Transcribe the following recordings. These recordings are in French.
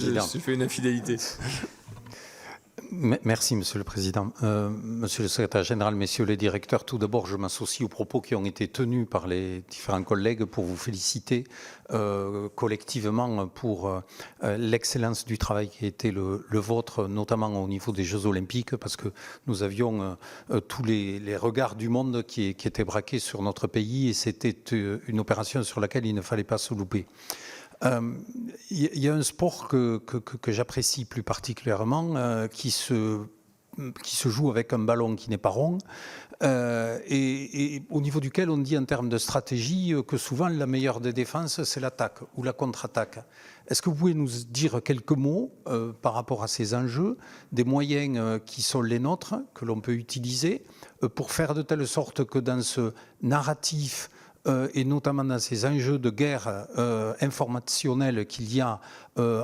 Je fais une infidélité. Merci, Monsieur le Président. Monsieur le Secrétaire général, Messieurs les directeurs, tout d'abord, je m'associe aux propos qui ont été tenus par les différents collègues pour vous féliciter collectivement pour l'excellence du travail qui a été le vôtre, notamment au niveau des Jeux Olympiques, parce que nous avions tous les regards du monde qui étaient braqués sur notre pays et c'était une opération sur laquelle il ne fallait pas se louper. Il y a un sport que j'apprécie plus particulièrement qui se joue avec un ballon qui n'est pas rond et au niveau duquel on dit en termes de stratégie que souvent la meilleure des défenses c'est l'attaque ou la contre-attaque. Est-ce que vous pouvez nous dire quelques mots par rapport à ces enjeux, des moyens qui sont les nôtres, que l'on peut utiliser pour faire de telle sorte que dans ce narratif et notamment dans ces enjeux de guerre informationnelle qu'il y a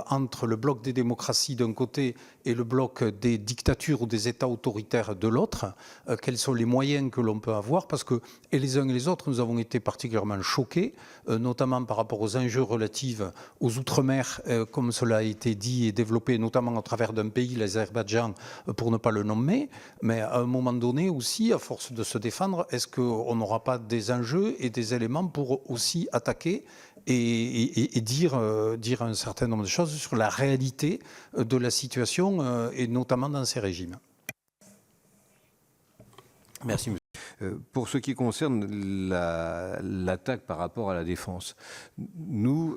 entre le bloc des démocraties d'un côté et le bloc des dictatures ou des États autoritaires de l'autre, quels sont les moyens que l'on peut avoir, parce que et les uns et les autres, nous avons été particulièrement choqués, notamment par rapport aux enjeux relatifs aux Outre-mer, comme cela a été dit et développé, notamment à travers d'un pays, l'Azerbaïdjan, pour ne pas le nommer, mais à un moment donné aussi, à force de se défendre, est-ce qu'on n'aura pas des enjeux et des éléments pour aussi attaquer et dire un certain nombre de choses sur la réalité de la situation et notamment dans ces régimes. Merci, monsieur. Pour ce qui concerne l'attaque par rapport à la défense, nous,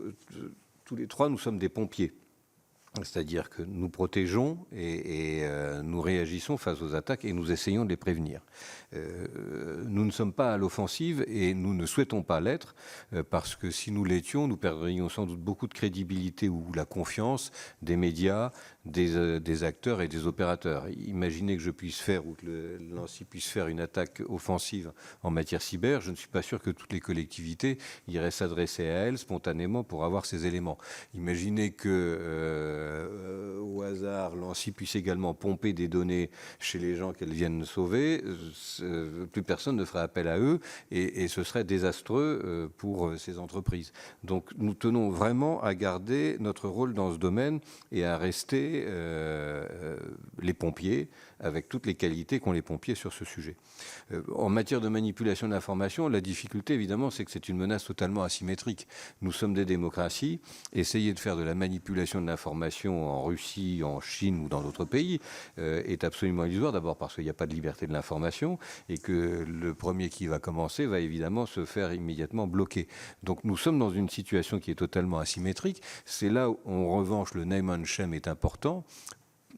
tous les trois, nous sommes des pompiers. C'est-à-dire que nous protégeons et nous réagissons face aux attaques et nous essayons de les prévenir. Nous ne sommes pas à l'offensive et nous ne souhaitons pas l'être parce que si nous l'étions, nous perdrions sans doute beaucoup de crédibilité ou la confiance des médias, des acteurs et des opérateurs. Imaginez que je puisse faire ou que l'ANSSI puisse faire une attaque offensive en matière cyber. Je ne suis pas sûr que toutes les collectivités iraient s'adresser à elles spontanément pour avoir ces éléments. Imaginez que au hasard, l'ANSSI puisse également pomper des données chez les gens qu'elles viennent sauver, plus personne ne ferait appel à eux et ce serait désastreux pour ces entreprises. Donc nous tenons vraiment à garder notre rôle dans ce domaine et à rester les pompiers avec toutes les qualités qu'ont les pompiers sur ce sujet. En matière de manipulation de l'information, la difficulté évidemment c'est que c'est une menace totalement asymétrique. Nous sommes des démocraties, essayer de faire de la manipulation de l'information en Russie, en Chine ou dans d'autres pays est absolument illusoire, d'abord parce qu'il n'y a pas de liberté de l'information et que le premier qui va commencer va évidemment se faire immédiatement bloquer. Donc nous sommes dans une situation qui est totalement asymétrique. C'est là où en revanche le name and shame est important,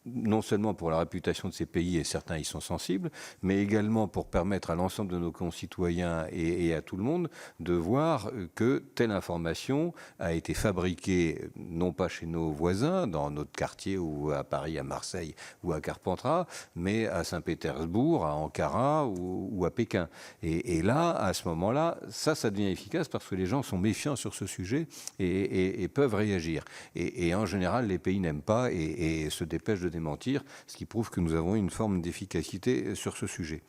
non seulement pour la réputation de ces pays, et certains y sont sensibles, mais également pour permettre à l'ensemble de nos concitoyens et à tout le monde de voir que telle information a été fabriquée, non pas chez nos voisins, dans notre quartier, ou à Paris, à Marseille, ou à Carpentras, mais à Saint-Pétersbourg, à Ankara ou à Pékin. Et là, à ce moment-là, ça devient efficace parce que les gens sont méfiants sur ce sujet et peuvent réagir. Et en général, les pays n'aiment pas et se dépêchent de démentir, ce qui prouve que nous avons une forme d'efficacité sur ce sujet.